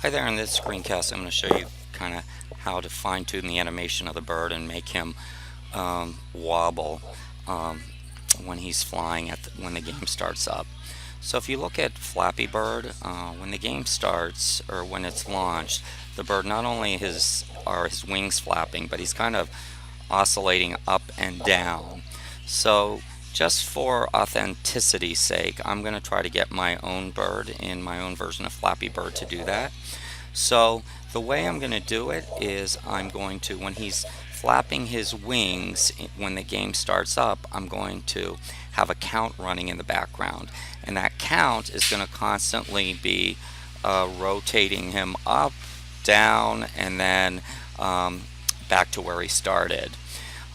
Hi there, in this screencast I'm going to show you kind of how to fine-tune the animation of the bird and make him wobble um, when he's flying when the game starts up. So if you look at Flappy Bird, when the game starts or when it's launched, the bird not only are his wings flapping, but he's kind of oscillating up and down. So just for authenticity's sake, I'm going to try to get my own bird in my own version of Flappy Bird to do that. So the way I'm going to do it is I'm going to, when he's flapping his wings when the game starts up, I'm going to have a count running in the background. And that count is going to constantly be rotating him up, down, and then back to where he started.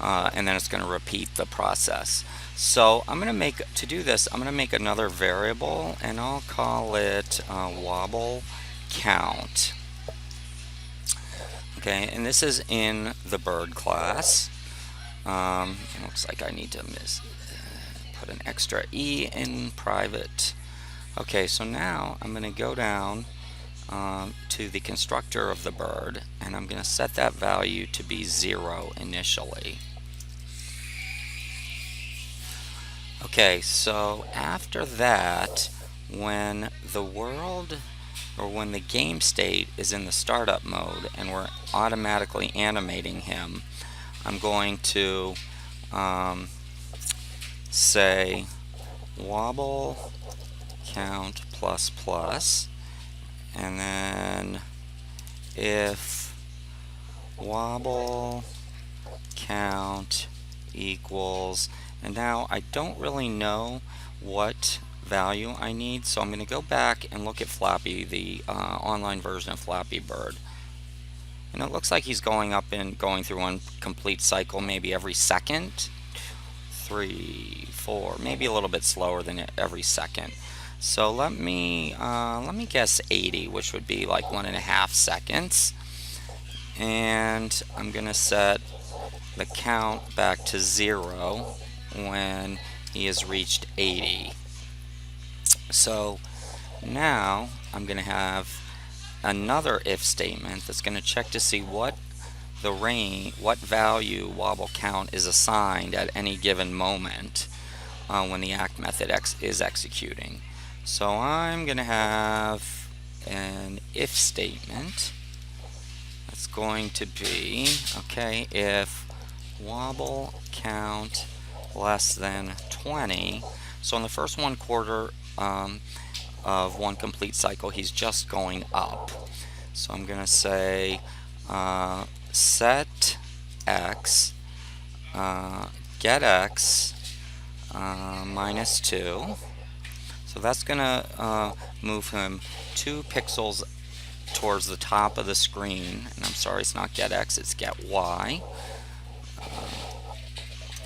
And then it's going to repeat the process. So I'm going to do this, I'm going to make another variable, and I'll call it wobble count. Okay, and this is in the bird class. It looks like I need to put an extra E in private. Okay, so now I'm going to go down to the constructor of the bird, and I'm going to set that value to be 0 initially. Okay, so after that, when the game state is in the startup mode and we're automatically animating him, I'm going to say wobble count plus plus, and then if wobble count equals, and now I don't really know what value I need, so I'm going to go back and look at Flappy, the online version of Flappy Bird. And it looks like he's going up and going through one complete cycle maybe every second. 3, 4, maybe a little bit slower than every second. So let me guess 80, which would be like 1.5 seconds. And I'm going to set the count back to 0 when he has reached 80. So now I'm going to have another if statement that's going to check to see what value wobble count is assigned at any given moment when the act method is executing. So I'm going to have an if statement that's going to be, okay, if wobble count less than 20. So in the first 1/4 of one complete cycle, he's just going up. So I'm going to say set x, get x minus 2. So that's going to move him 2 pixels towards the top of the screen. And I'm sorry, it's not get x, it's get y.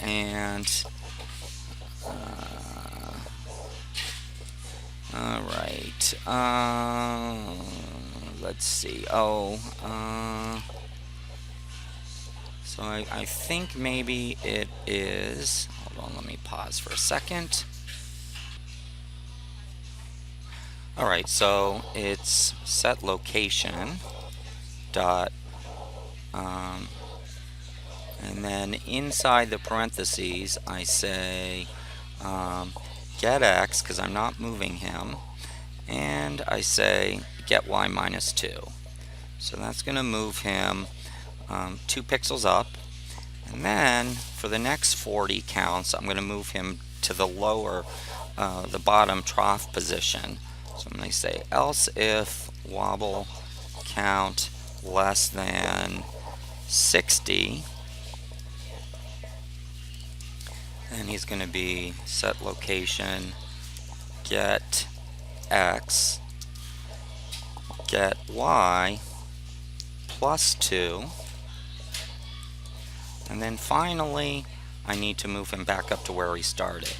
And all right, let's see. So I think maybe it is, hold on, let me pause for a second. All right, so it's set location dot and then inside the parentheses I say get x, because I'm not moving him, and I say get y minus 2. So that's going to move him 2 pixels up, and then for the next 40 counts I'm going to move him to the the bottom trough position. So I'm going to say else if wobble count less than 60, and he's going to be set location get x, get y plus 2, and then finally I need to move him back up to where he started.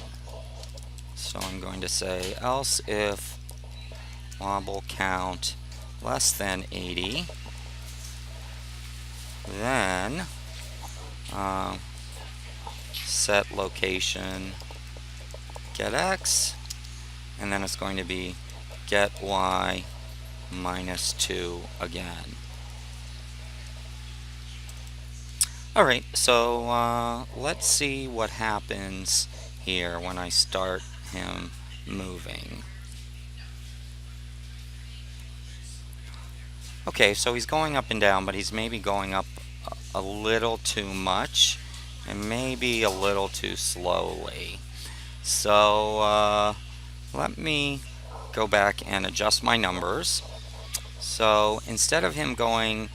So I'm going to say else if wobble count less than 80, then set location get x, and then it's going to be get y minus 2 again. Alright, so let's see what happens here when I start him moving. Okay, so he's going up and down, but he's maybe going up a little too much and maybe a little too slowly. So let me go back and adjust my numbers. So instead of him going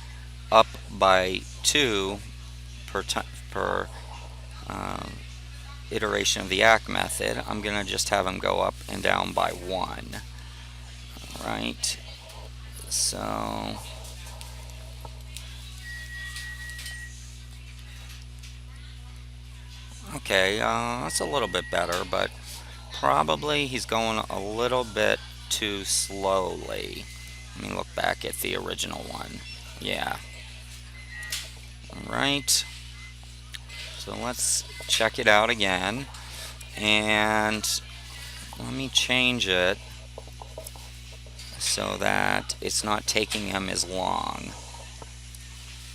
up by 2 per iteration of the ACT method, I'm going to just have him go up and down by 1. Alright, so okay, that's a little bit better, but probably he's going a little bit too slowly. Let me look back at the original one. Yeah. Alright. So let's check it out again. And let me change it so that it's not taking him as long.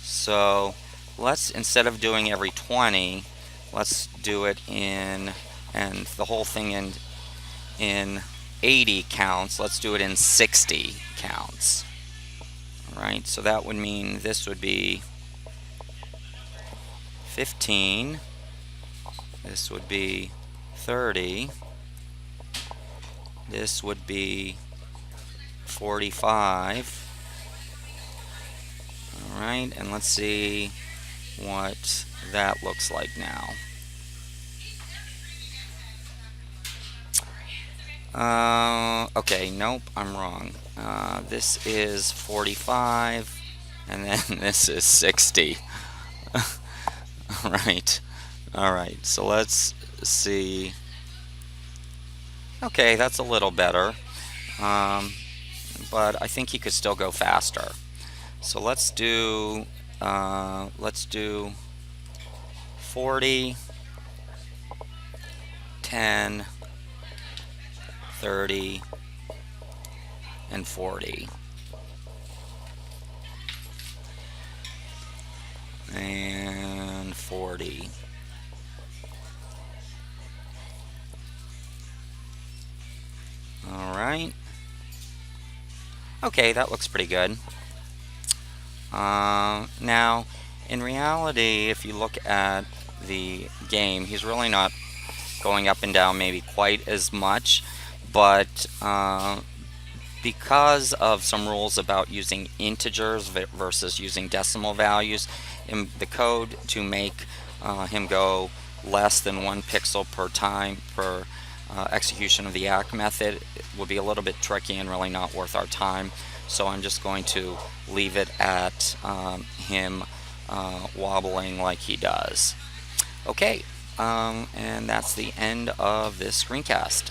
So let's, instead of doing every 20, let's do it in, and the whole thing in 80 counts, let's do it in 60 counts. Alright, so that would mean this would be 15, this would be 30, this would be 45. Alright, and let's see what that looks like now. Okay, nope, I'm wrong. This is 45, and then this is 60. Alright, so let's see. Okay, that's a little better, but I think he could still go faster. So let's do 40, 10, 30, and 40. And 40. Alright. Okay, that looks pretty good. Now, in reality, if you look at the game, he's really not going up and down maybe quite as much, but because of some rules about using integers versus using decimal values in the code, to make him go less than 1 pixel per time per execution of the ACT method would be a little bit tricky and really not worth our time. So I'm just going to leave it at him wobbling like he does. Okay, and that's the end of this screencast.